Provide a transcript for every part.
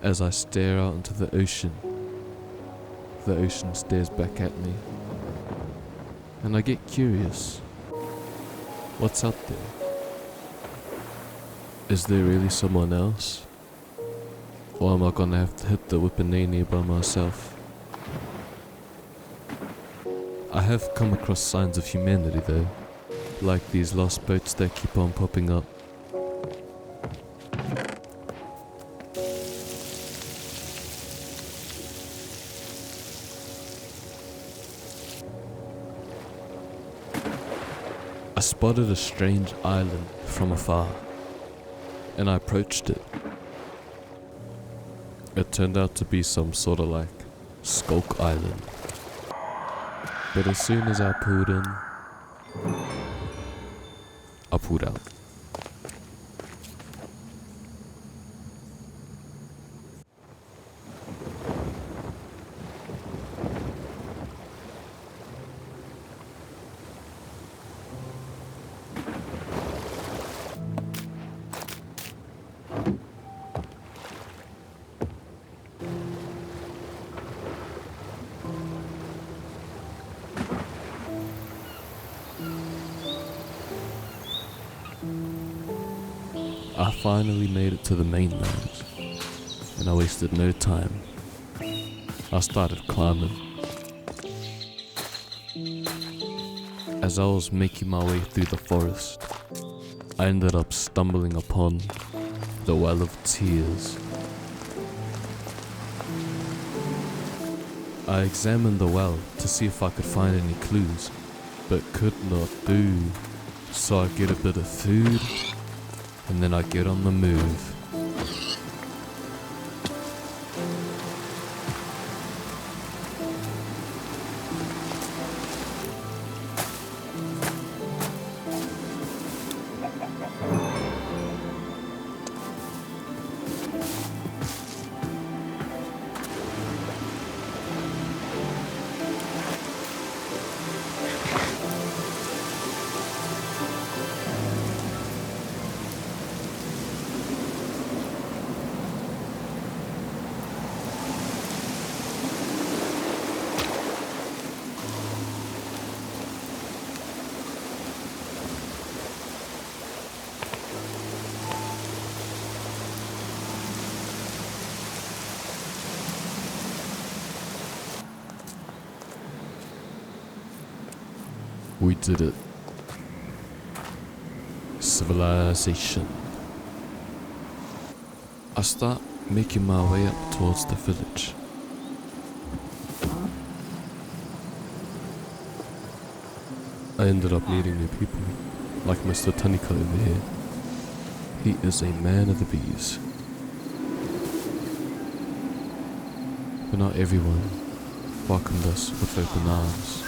As I stare out into the ocean stares back at me. And I get curious. What's out there? Is there really someone else? Or am I gonna have to hit the Whippanini by myself? I have come across signs of humanity though, like these lost boats that keep on popping up. I spotted a strange island from afar, and I approached it. It turned out to be some sort of like Skulk Island. But as soon as I pulled in, I pulled out. I finally made it to the mainland, and I wasted no time. I started climbing. As I was making my way through the forest, I ended up stumbling upon the Well of Tears. I examined the well to see if I could find any clues, but could not do. So I get a bit of food, and then I get on the move. We did it. Civilization. I start making my way up towards the village. I ended up meeting new people, like Mr. Tanika over here. He is a man of the bees. But not everyone welcomed us with open arms.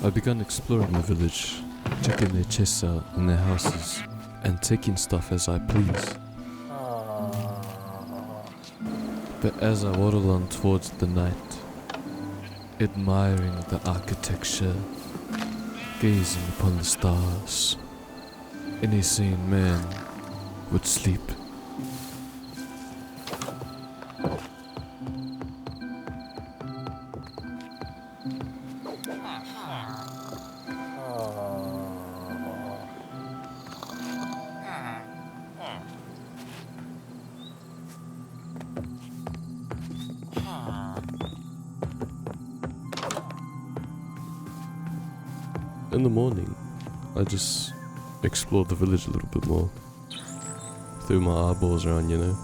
I began exploring the village, checking their chests out in their houses, and taking stuff as I please. But as I waddled on towards the night, admiring the architecture, gazing upon the stars, any sane man would sleep. In the morning, I just explored the village a little bit more. Threw my eyeballs around, you know.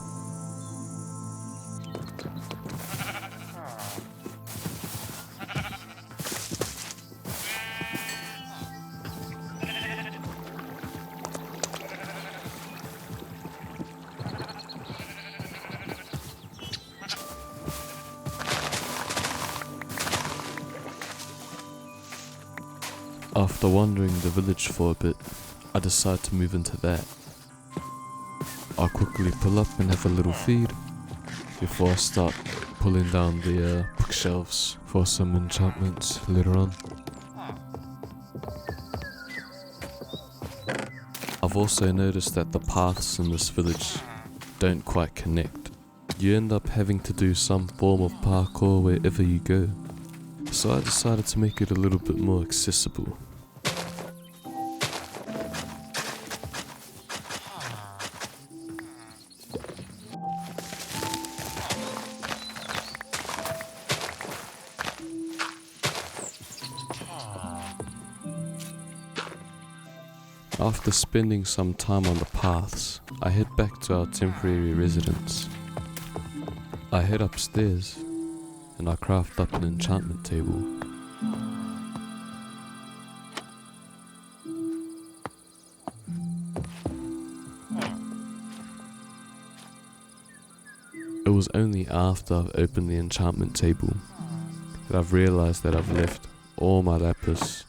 After wandering the village for a bit, I decide to move into that. I'll quickly pull up and have a little feed before I start pulling down the bookshelves for some enchantments later on. I've I've also noticed that the paths in this village don't quite connect. You end up having to do some form of parkour wherever you go. So I decided to make it a little bit more accessible. After spending some time on the paths, I head back to our temporary residence. I head upstairs and I craft up an enchantment table. It was only after I've opened the enchantment table that I've realised that I've left all my lapis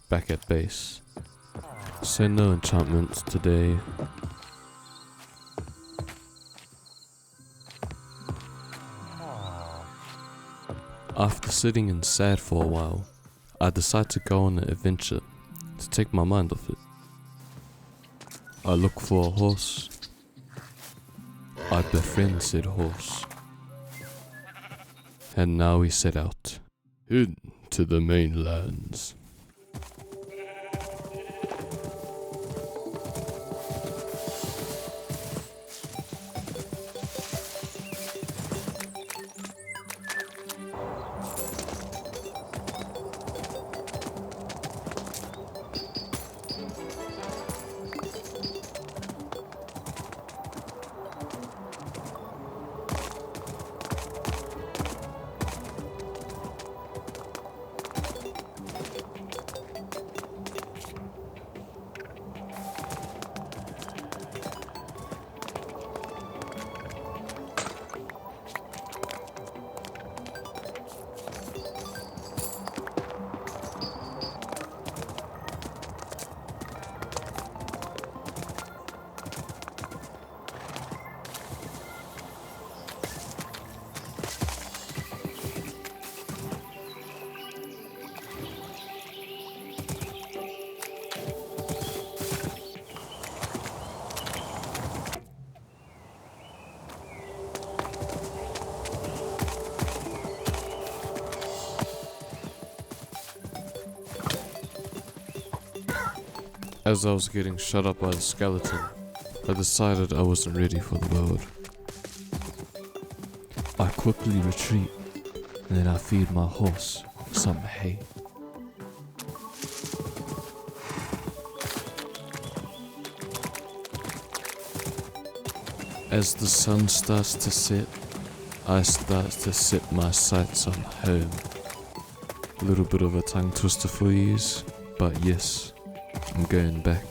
back at base. So no enchantments today. After sitting in sad for a while, I decide to go on an adventure to take my mind off it. I look for a horse. I befriend said horse. And now we set out into the mainlands. As I was getting shut up by the skeleton, I decided I wasn't ready for the world. I quickly retreat, and then I feed my horse some hay. As the sun starts to set, I start to set my sights on home. A little bit of a tongue twister for yous, but yes, I'm going back.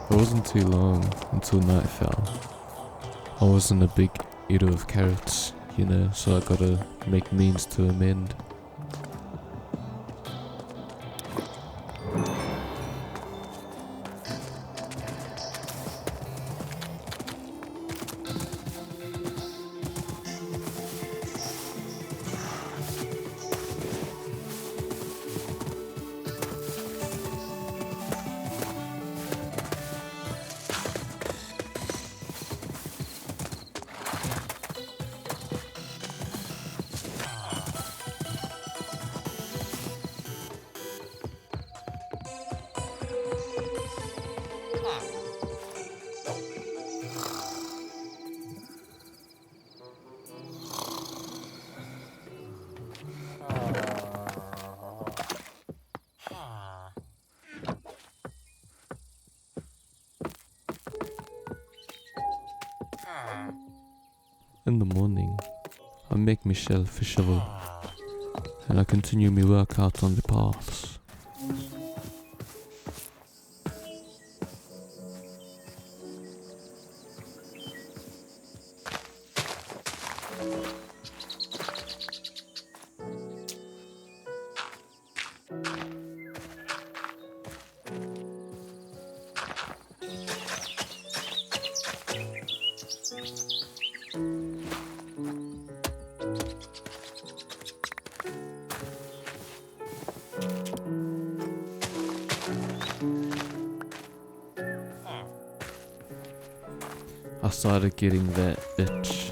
It wasn't too long until night fell. I wasn't a big eater of carrots, you know, so I gotta make means to amend. In the morning, I make me shellfish shovel, and I continue my work out on the paths. I started getting that itch.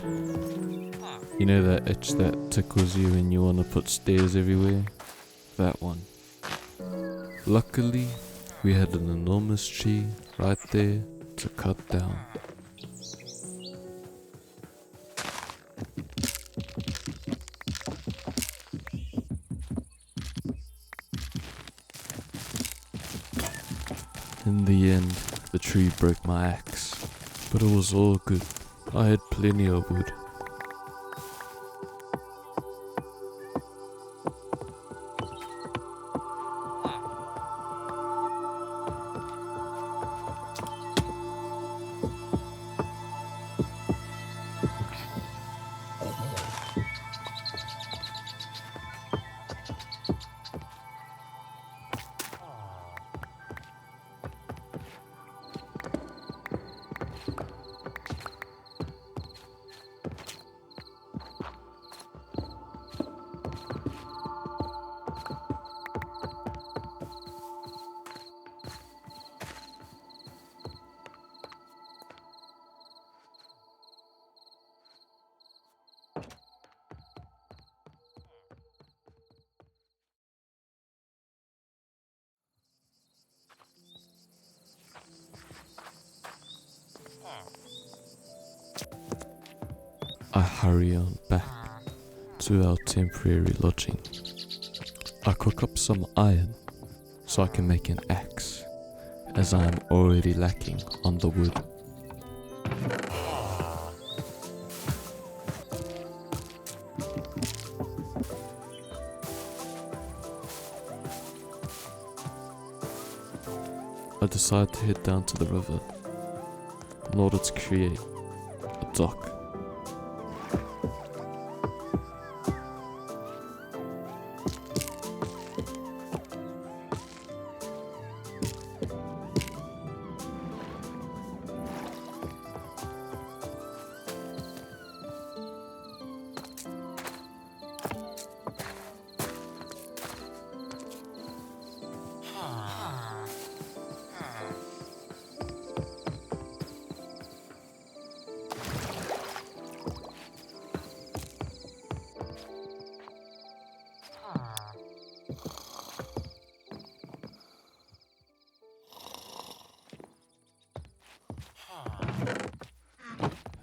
You know that itch that tickles you when you want to put stairs everywhere? That one. Luckily, we had an enormous tree right there to cut down. In the end, the tree broke my axe, but it was all good. I had plenty of wood. I hurry on back to our temporary lodging. I cook up some iron so I can make an axe, as I am already lacking on the wood. I decide to head down to the river in order to create a dock.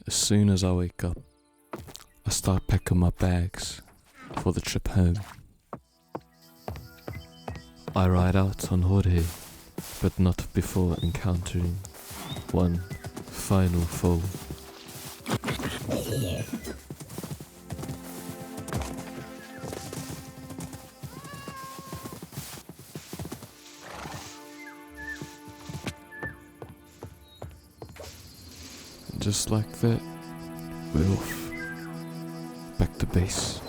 As soon as I wake up, I start packing my bags for the trip home. I ride out on Jorge, but not before encountering one final foe. Just like that, we're off. Back to base.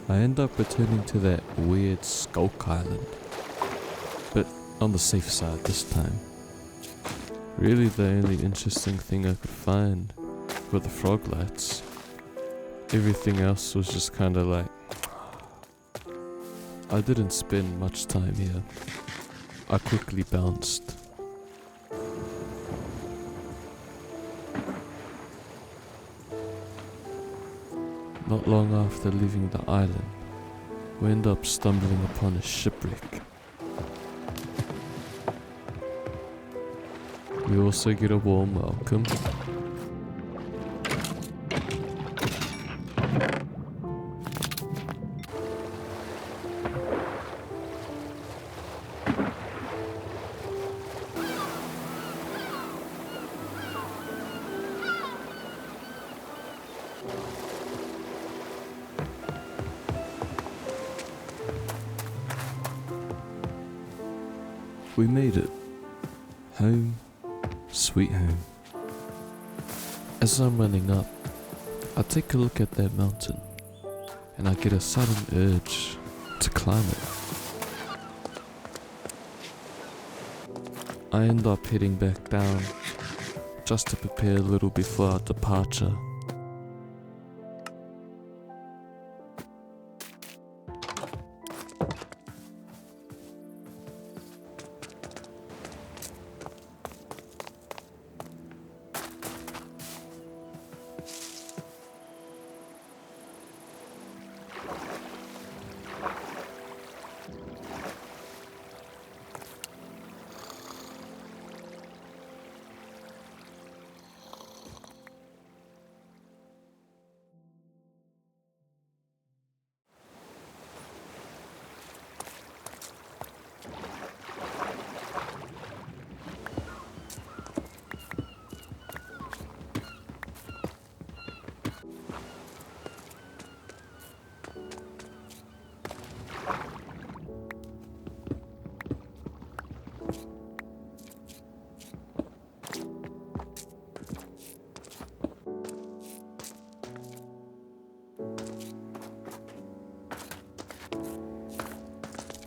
I end up returning to that weird Skulk Island, but on the safe side this time. Really the only interesting thing I could find were the frog lights. Everything else was just kinda like... I didn't spend much time here. I quickly bounced. Not long after leaving the island, we end up stumbling upon a shipwreck. We also get a warm welcome. We made it. Home, sweet home. As I'm running up, I take a look at that mountain and I get a sudden urge to climb it. I end up heading back down just to prepare a little before our departure.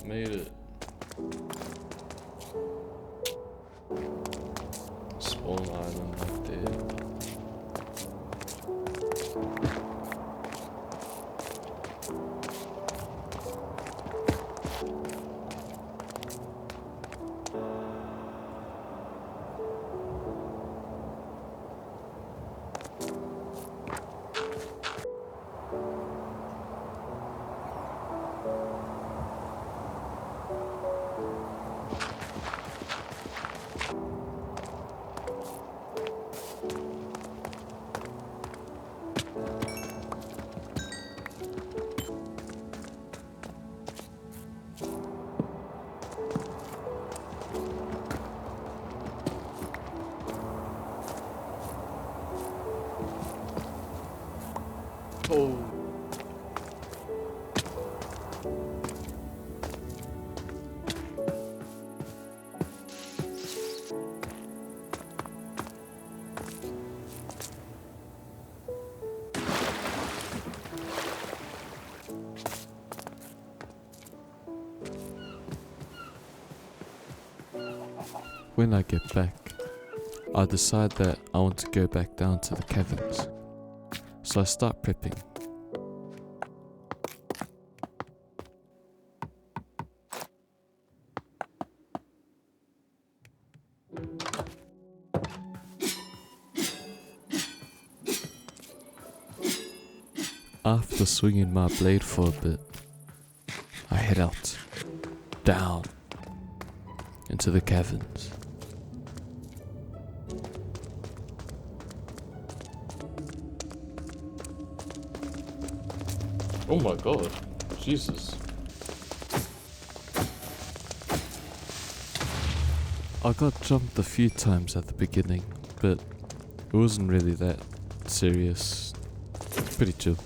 Made it. Small island right there. Oh. When I get back, I decide that I want to go back down to the caverns. So I start prepping. After swinging my blade for a bit, I head out, down, into the caverns. Oh my god, Jesus. I got jumped a few times at the beginning, but it wasn't really that serious. Pretty chill.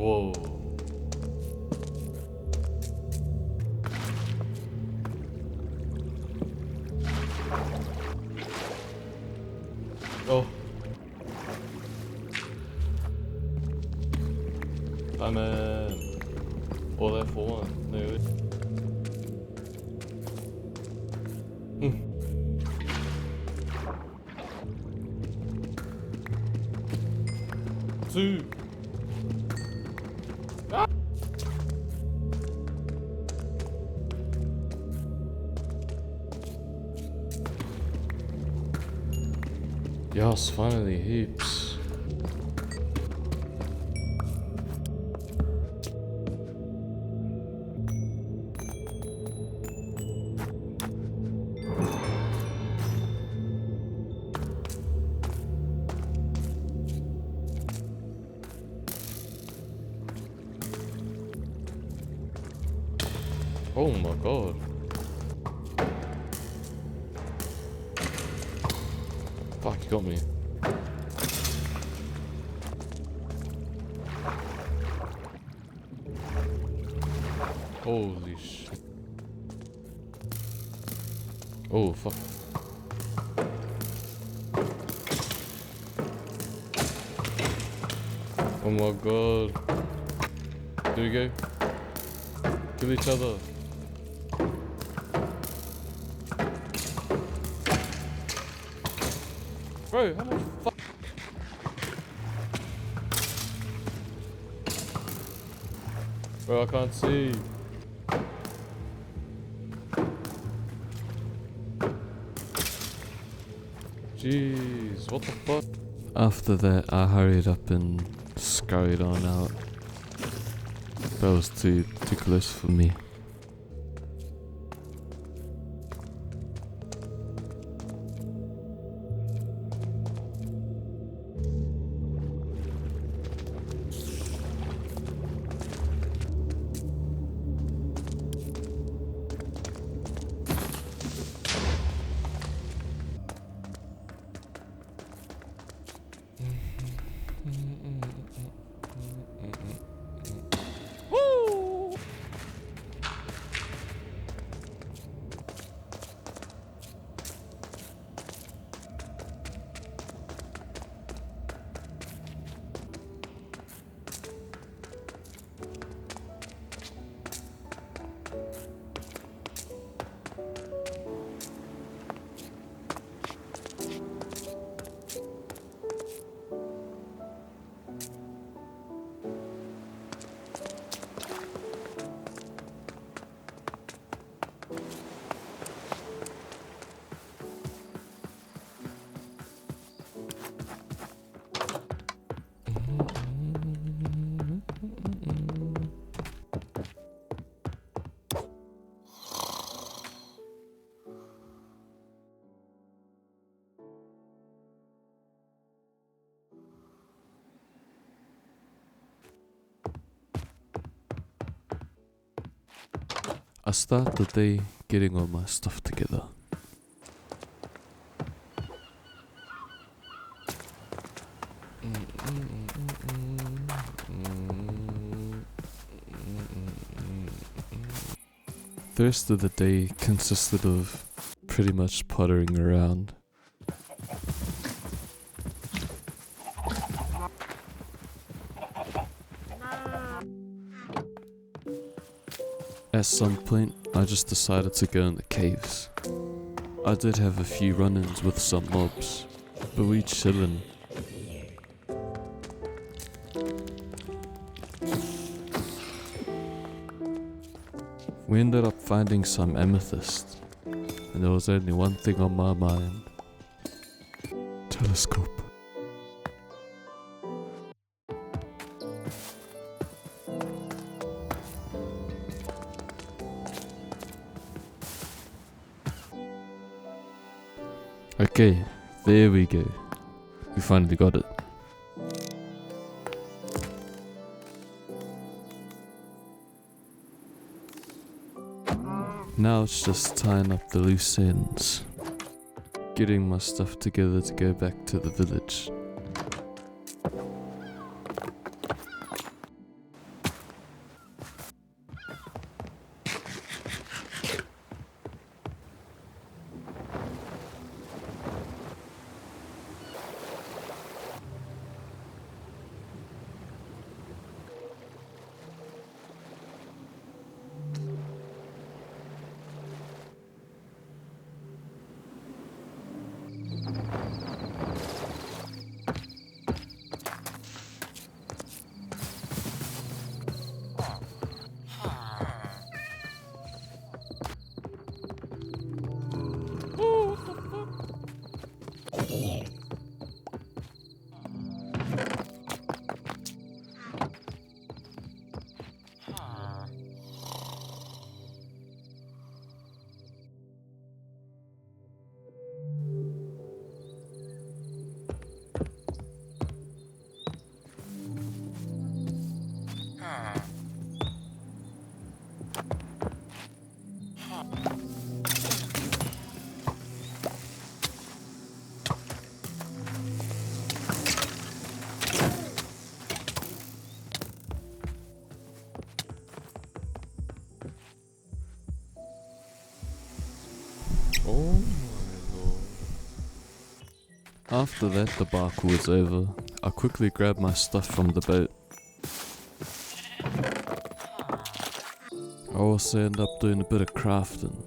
Whoa. Oh. I'm all there for one. No. Two. Ah! Yes, finally heaps. Oh my god. Fuck, you got me. Holy shit. Oh fuck. Oh my god. Here we go. Kill each other. Bro, how much fuck? Bro, I can't see. Jeez, what the fuck? After that, I hurried up and scurried on out. That was too close for me. I start the day getting all my stuff together. The rest of the day consisted of pretty much pottering around. At some point, I just decided to go in the caves. I did have a few run-ins with some mobs, but we chillin'. We ended up finding some amethyst, and there was only one thing on my mind. Telescope. Okay, there we go. We finally got it. Now it's just tying up the loose ends. Getting my stuff together to go back to the village. After that debacle was over, I quickly grabbed my stuff from the boat. I also ended up doing a bit of crafting.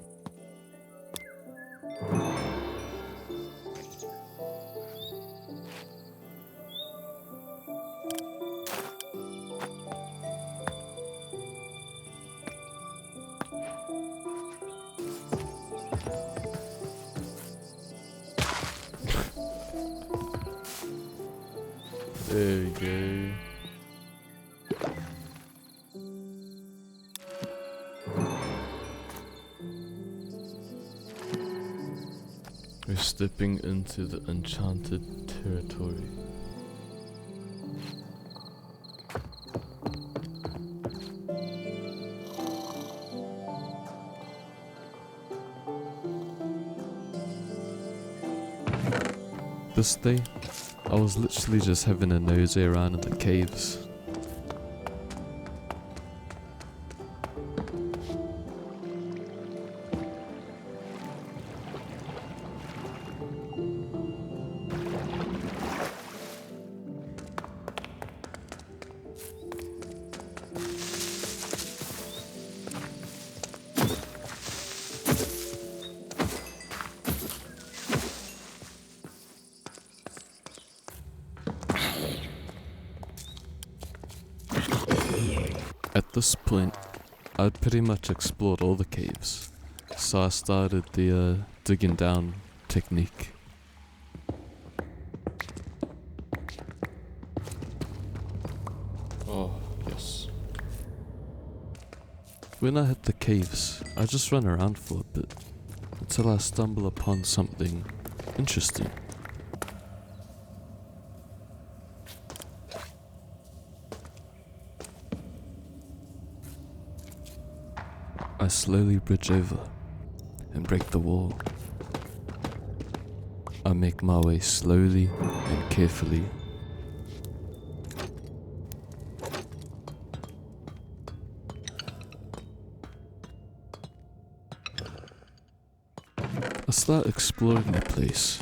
There we go. We're stepping into the enchanted territory. This day, I was literally just having a nosy around in the caves. At this point, I'd pretty much explored all the caves, so I started the digging down technique. Oh, yes. When I hit the caves, I just run around for a bit, until I stumble upon something interesting. I slowly bridge over and break the wall. I make my way slowly and carefully. I start exploring the place,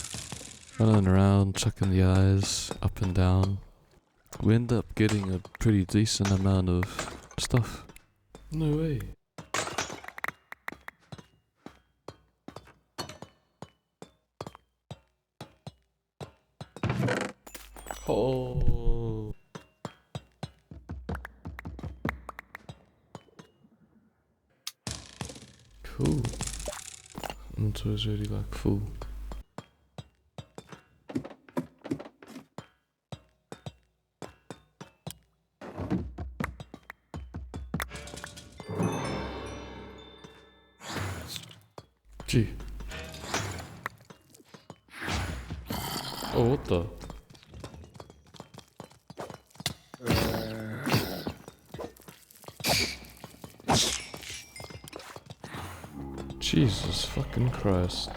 running around, checking the eyes up and down. We end up getting a pretty decent amount of stuff. No way. Oh. Cool. It was really like full. Gee. Oh, what the? Jesus fucking Christ.